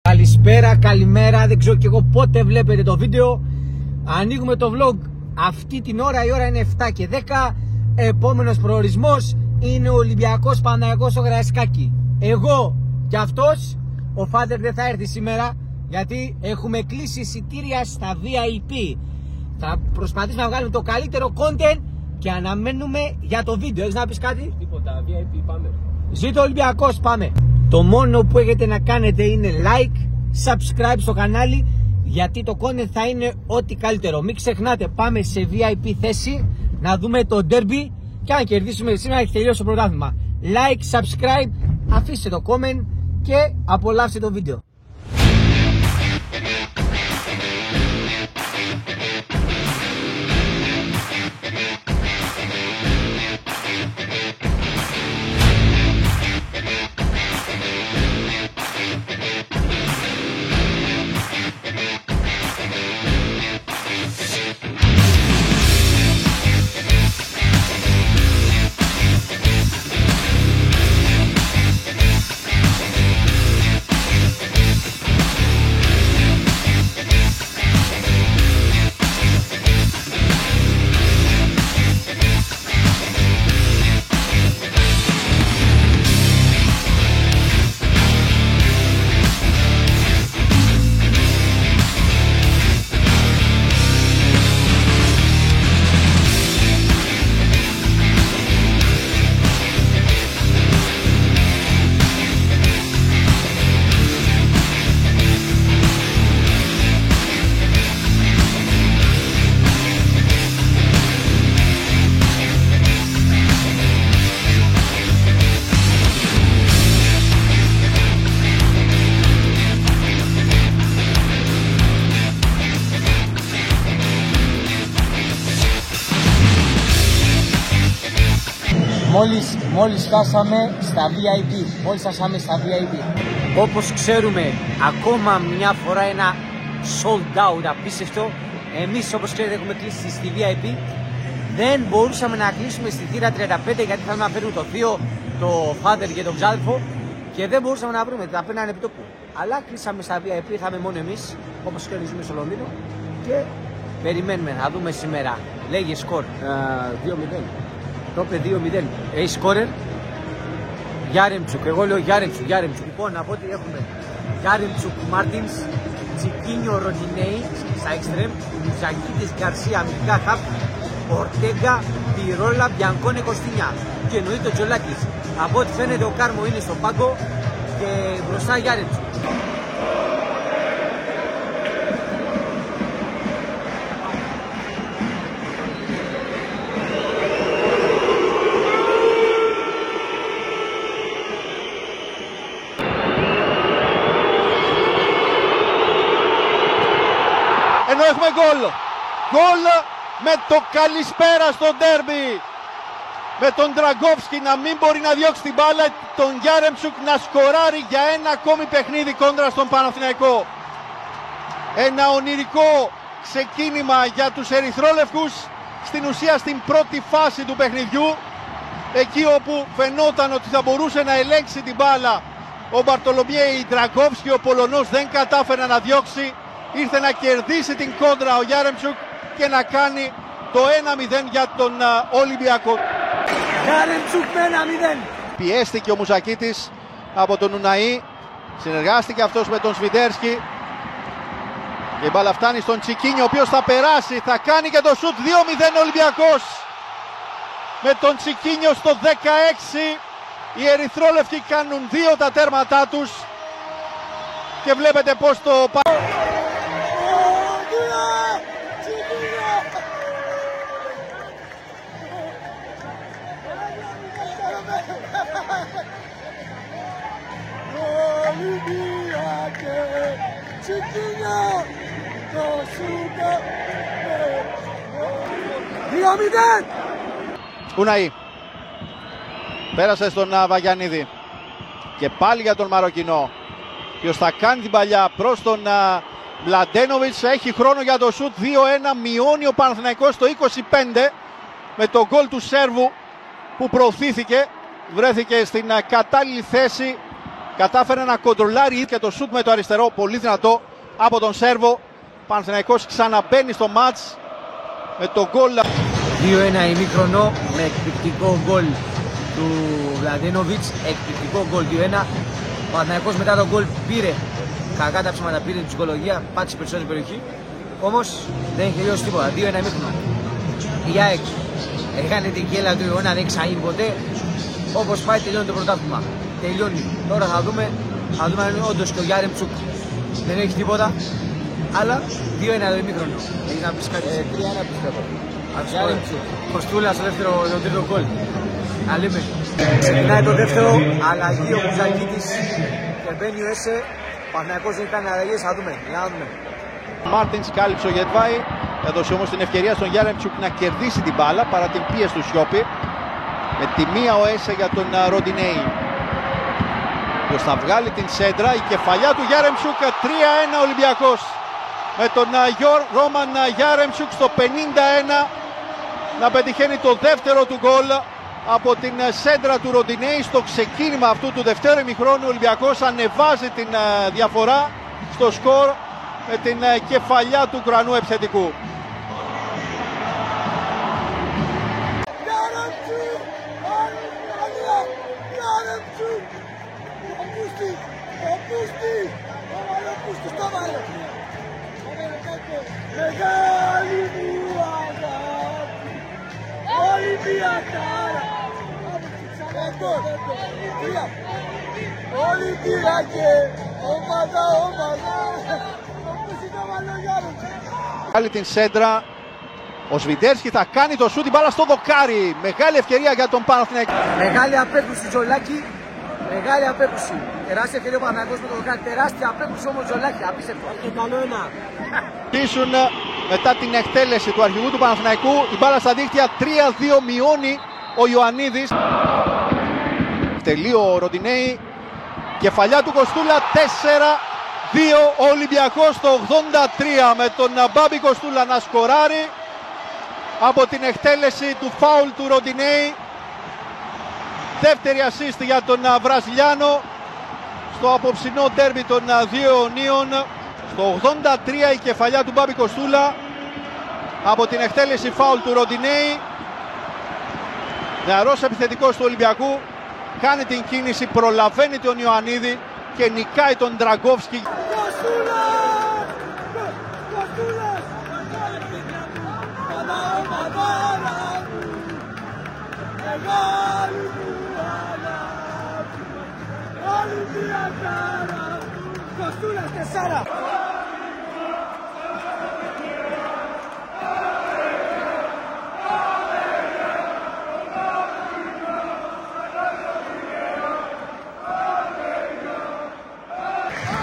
Καλησπέρα, καλημέρα, δεν ξέρω και εγώ πότε βλέπετε το βίντεο. Ανοίγουμε το vlog αυτή την ώρα, η ώρα είναι 7 και 10. Επόμενος προορισμός είναι ο Ολυμπιακός Παναθηναϊκός στο Γρασικάκι. Εγώ και αυτός, ο Φάντερ δεν θα έρθει σήμερα γιατί έχουμε κλείσει εισιτήρια στα VIP. Θα προσπαθήσουμε να βγάλουμε το καλύτερο content και αναμένουμε για το βίντεο. Έχεις να πεις κάτι? Τίποτα, VIP πάμε. Ζήτω Ολυμπιακός, πάμε. Το μόνο που έχετε να κάνετε είναι like, subscribe στο κανάλι, γιατί το content θα είναι ό,τι καλύτερο. Μην ξεχνάτε, πάμε σε VIP θέση να δούμε το derby και αν κερδίσουμε σήμερα έχει τελειώσει το πρωτάθλημα. Like, subscribe, αφήστε το comment και απολαύστε το βίντεο. Μόλις φτάσαμε στα VIP, όπως ξέρουμε ακόμα μια φορά ένα sold out απίστευτο. Εμείς όπως ξέρετε έχουμε κλείσει στη VIP. Δεν μπορούσαμε να κλείσουμε στη θύρα 35 γιατί θέλαμε να φέρουμε το θείο, το father και τον ξάδελφο και δεν μπορούσαμε να βρούμε, τα παίρνανε επί τόπου. Αλλά κλείσαμε στα VIP, ήρθαμε μόνο εμείς, όπως ξέρετε ζούμε στο Λονδίνο και περιμένουμε να δούμε σήμερα. Λέγε σκορ 2-0. Το είπε 2-0. Έχει σκόρερ Γιάρεμτσουκ. Εγώ λέω Γιάρεμτσουκ. Λοιπόν, από ό,τι έχουμε Γιάρεμτσουκ, Μάρτινς, Τσικίνιο, Ροντινέι στα εξτρέμ, Ζακίτης, Γκαρσία, αμυντικά χαπ, Ορτέγκα, Πιρόλα, Μπιανκόνε, Κωστινιά. Και εννοείται ο Τζολάκης. Από ό,τι φαίνεται ο Κάρμο είναι στο πάγκο και μπροστά Γιάρεμτσουκ. Ενώ έχουμε γκολ. Γκολ με το καλησπέρα στο ντέρμπι. Με τον Ντραγκόφσκι να μην μπορεί να διώξει την μπάλα, τον Γιάρεμτσουκ να σκοράρει για ένα ακόμη παιχνίδι κόντρα στον Παναθηναϊκό. Ένα ονειρικό ξεκίνημα για τους ερυθρόλευκους, στην ουσία στην πρώτη φάση του παιχνιδιού, εκεί όπου φαινόταν ότι θα μπορούσε να ελέγξει την μπάλα ο Μπαρτολομιέη Ντραγκόφσκι, ο Πολωνός δεν κατάφερε να διώξει. Ήρθε να κερδίσει την κόντρα ο Γιάρεμτσουκ και να κάνει το 1-0 για τον Ολυμπιακό. Γιάρεμτσουκ με 1-0. Πιέστηκε ο Μουζακίτης από τον Ουναή. Συνεργάστηκε αυτός με τον Σβιντέρσκι. Και η μπάλα φτάνει στον Τσικίνιο, ο οποίος θα περάσει. Θα κάνει και το σουτ 2-0 Ολυμπιακός. Με τον Τσικίνιο στο 16. Οι ερυθρόλευκοι κάνουν 2 τα τέρματά τους. Και βλέπετε πως το... Ουναή πέρασε στον Βαγιανίδη και πάλι για τον Μαροκινό, ποιος θα κάνει την παλιά προς τον Μλαντένοβιτς. Έχει χρόνο για το σουτ. 2-1 μειώνει ο Παναθηναϊκός στο 25 με το γκολ του Σέρβου που προωθήθηκε. Βρέθηκε στην κατάλληλη θέση κατάφερε να κοντρολάρει και το σουτ με το αριστερό, πολύ δυνατό από τον Σέρβο. Παναθηναϊκός ξαναμπαίνει στο μάτς με το γκολ. 2-1 ημίχρονο με εκπληκτικό γκολ του Βλαντένοβιτς, εκπληκτικό γκολ 2-1. Ο Παναθηναϊκός μετά το γκολ πήρε, κακά τα ψήματα, πήρε την ψυχολογία, πάτησε περισσότερη περιοχή. Όμως δεν έχει τελειώσει τίποτα, 2-1 ημίχρονο. Η ΑΕΚ έκανε την κέλα του αιώνα, δεν ξαεί ποτέ. Όπως πάει τελειώνει το πρωτάθλημα. Τελειώνει. Τώρα θα δούμε αν είναι όντως και ο Γιάρεμτσουκ δεν έχει τίποτα. Αλλά 2-1 το ημίχρονο. Έχεις να πεις κάτι? 3-1 πιστεύω. Γιάρεμτσουκ. Κοστούλα στο δεύτερο, το τρίτο γκολ. Αλήμε. Ξεκινάει το δεύτερο, αλλαγή ο Μπουζακίτης και μπαίνει ο Έσε. Παναθηναϊκός δεν κάνει αλλαγές, θα δούμε. Για να δούμε. Μάρτινς κάλυψε ο Γετβάη. Έδωσε όμως την ευκαιρία στον Γιάρεμτσουκ να κερδίσει την μπάλα παρά την πίεση του Σιώπη. Με τη μία ο Έσε για τον Ροντινέη. Ποιος θα βγάλει την σέντρα, η κεφαλιά του Γιάρεμτσουκ, 3-1 Ολυμπιακός. Με τον Ρόμαν Γιάρεμτσουκ στο 51 να πετυχαίνει το δεύτερο του γκολ από την σέντρα του Ροντινέη. Στο ξεκίνημα αυτού του δευτέρου ημιχρόνου ο Ολυμπιακός ανεβάζει την διαφορά στο σκορ με την κεφαλιά του Ουκρανού επιθετικού. Μεγάλη μου αγάπη, Ολυμπιακάρα. Ολυμπιακέ, ομάδα. Άλλη την σέντρα, ο Σβιντέρσκι θα κάνει το σούτ, την μπάλα στο δοκάρι. Μεγάλη ευκαιρία για τον Παναθηναϊκό. Μεγάλη απέκρουση Τζολάκη. Μεγάλη απέκρουση. Τεράστια ευκαιρία ο Παναθηναϊκός με το δοκάρι. Τεράστια απέκρουση όμως Τζολάκη. Απίστευτο. Και καλό ένα. Πίσουν μετά την εκτέλεση του αρχηγού του Παναθηναϊκού. Η μπάλα στα δίχτυα, 3-2 μειώνει ο Ιωαννίδης. Τελείο ο Ροντινέη. Κεφαλιά του Κοστούλα, 4-2 ο Ολυμπιακός στο 83 με τον Μπάμπη Κοστούλα να σκοράρει από την εκτέλεση του φάουλ του Ροντινέη. Δεύτερη ασίστ για τον Βραζιλιάνο στο απόψινό ντέρμπι των δύο αιωνίων. Στο 83 η κεφαλιά του Μπάμπη Κοστούλα από την εκτέλεση φάουλ του Ροντινέη. Νεαρός επιθετικός του Ολυμπιακού κάνει την κίνηση, προλαβαίνει τον Ιωαννίδη και νικάει τον Ντραγκόφσκι. Κοστούλας 4.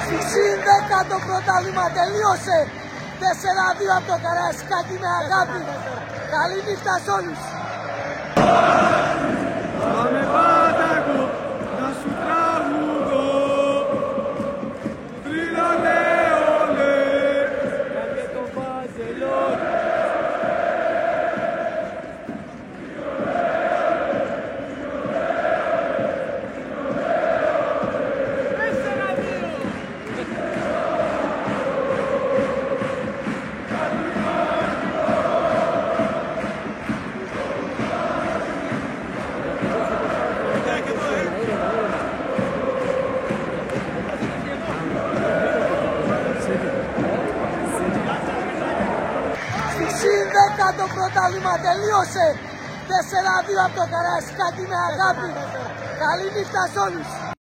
Στη ΣΥΝ10 το πρωτάθλημα τελείωσε. 4-2 από το Καραϊσκάκι με αγάπη. Καλή νύχτα σε όλους. Πάμε Πάτακο, να σου τραγουδώ. Τρίλανε όλε. Κάνε το Βαζελόν. Στη ΣΥΝ10 το πρωτάθλημα τελείωσε. 4-2 από το Καραϊσκάκι με αγάπη. Καλή νύχτα σε όλους.